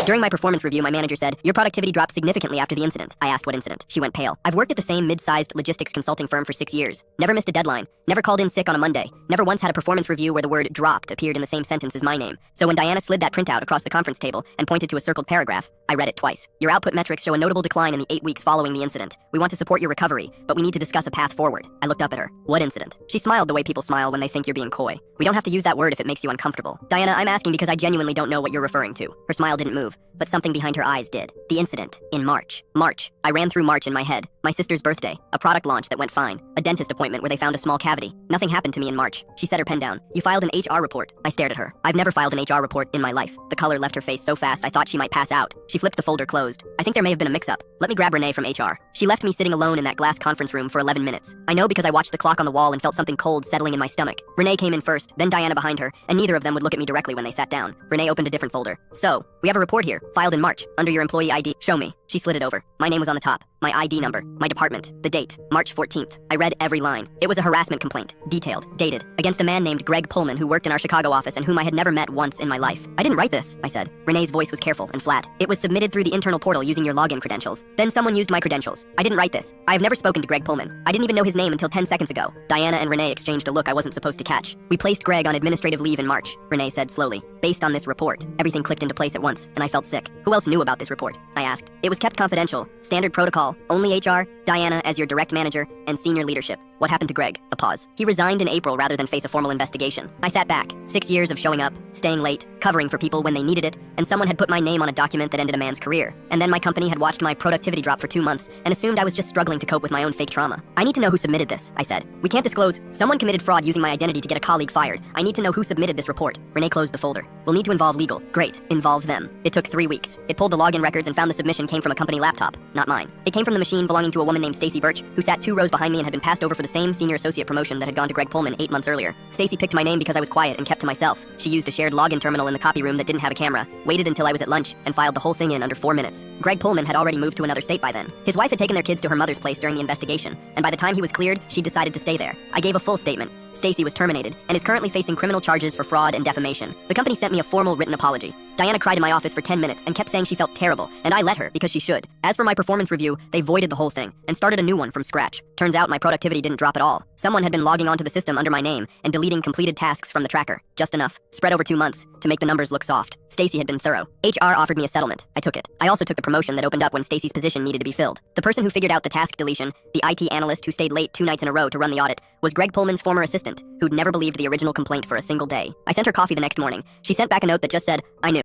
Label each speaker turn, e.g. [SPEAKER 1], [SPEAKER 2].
[SPEAKER 1] During my performance review, my manager said, "Your productivity dropped significantly after the incident." I asked what incident. She went pale. "I've worked at the same mid-sized logistics consulting firm for 6 years. Never missed a deadline. Never called in sick on a Monday. Never once had a performance review where the word dropped appeared in the same sentence as my name. So when Diana slid that printout across the conference table and pointed to a circled paragraph, I read it twice. Your output metrics show a notable decline in the 8 weeks following the incident. We want to support your recovery, but we need to discuss a path forward." I looked up at her. "What incident?" She smiled the way people smile when they think you're being coy. "We don't have to use that word if it makes you uncomfortable." "Diana, I'm asking because I genuinely don't know what you're referring to." Her smile didn't move, but something behind her eyes did. "The incident in March." March. I ran through March in my head. My sister's birthday, a product launch that went fine, a dentist appointment where they found a small cavity. Nothing happened to me in March. She set her pen down. "You filed an HR report." I stared at her. I've never filed an HR report in my life. The color left her face so fast I thought she might pass out. She flipped the folder closed. "I think there may have been a mix-up. Let me grab Renee from HR." She left me sitting alone in that glass conference room for 11 minutes. I know because I watched the clock on the wall and felt something cold settling in my stomach. Renee came in first, then Diana behind her, and neither of them would look at me directly when they sat down. Renee opened a different folder. "So, we have a report here, filed in March, under your employee ID. Show me." She slid it over. My name was on the top, my ID number, my department, the date, March 14th. I read every line. It was a harassment complaint, detailed, dated, against a man named Greg Pullman who worked in our Chicago office and whom I had never met once in my life. "I didn't write this," I said. Renee's voice was careful and flat. "It was submitted through the internal portal using your login credentials. Then someone used my credentials. I didn't write this. I have never spoken to Greg Pullman. I didn't even know his name until 10 seconds ago." Diana and Renee exchanged a look I wasn't supposed to catch. "We placed Greg on administrative leave in March," Renee said slowly. "Based on this report." Everything clicked into place at once, and I felt sick. "Who else knew about this report?" I asked. "It was kept confidential. Standard protocol. Only HR, Diana as your direct manager, and senior leadership." "What happened to Greg?" A pause. "He resigned in April rather than face a formal investigation." I sat back. 6 years of showing up, staying late, covering for people when they needed it, and someone had put my name on a document that ended a man's career. And then my company had watched my productivity drop for 2 months and assumed I was just struggling to cope with my own fake trauma. "I need to know who submitted this," I said. "We can't disclose. Someone committed fraud using my identity to get a colleague fired. I need to know who submitted this report." Renee closed the folder. "We'll need to involve legal." "Great. Involve them." It took 3 weeks. It pulled the login records and found the submission came from a company laptop, not mine. It came from the machine belonging to a woman named Stacy Birch, who sat 2 rows behind me and had been passed over for the same senior associate promotion that had gone to Greg Pullman 8 months earlier. Stacy picked my name because I was quiet and kept to myself. She used a shared login terminal in the copy room that didn't have a camera, waited until I was at lunch, and filed the whole thing in under 4 minutes. Greg Pullman had already moved to another state by then. His wife had taken their kids to her mother's place during the investigation, and by the time he was cleared, she decided to stay there. I gave a full statement. Stacy was terminated and is currently facing criminal charges for fraud and defamation. The company sent me a formal written apology. Diana cried in my office for 10 minutes and kept saying she felt terrible, and I let her because she should. As for my performance review, they voided the whole thing and started a new one from scratch. Turns out my productivity didn't drop at all. Someone had been logging onto the system under my name and deleting completed tasks from the tracker. Just enough, spread over 2 months, to make the numbers look soft. Stacy had been thorough. HR offered me a settlement. I took it. I also took the promotion that opened up when Stacy's position needed to be filled. The person who figured out the task deletion, the IT analyst who stayed late 2 nights in a row to run the audit, was Greg Pullman's former assistant, who'd never believed the original complaint for a single day. I sent her coffee the next morning. She sent back a note that just said, "I knew."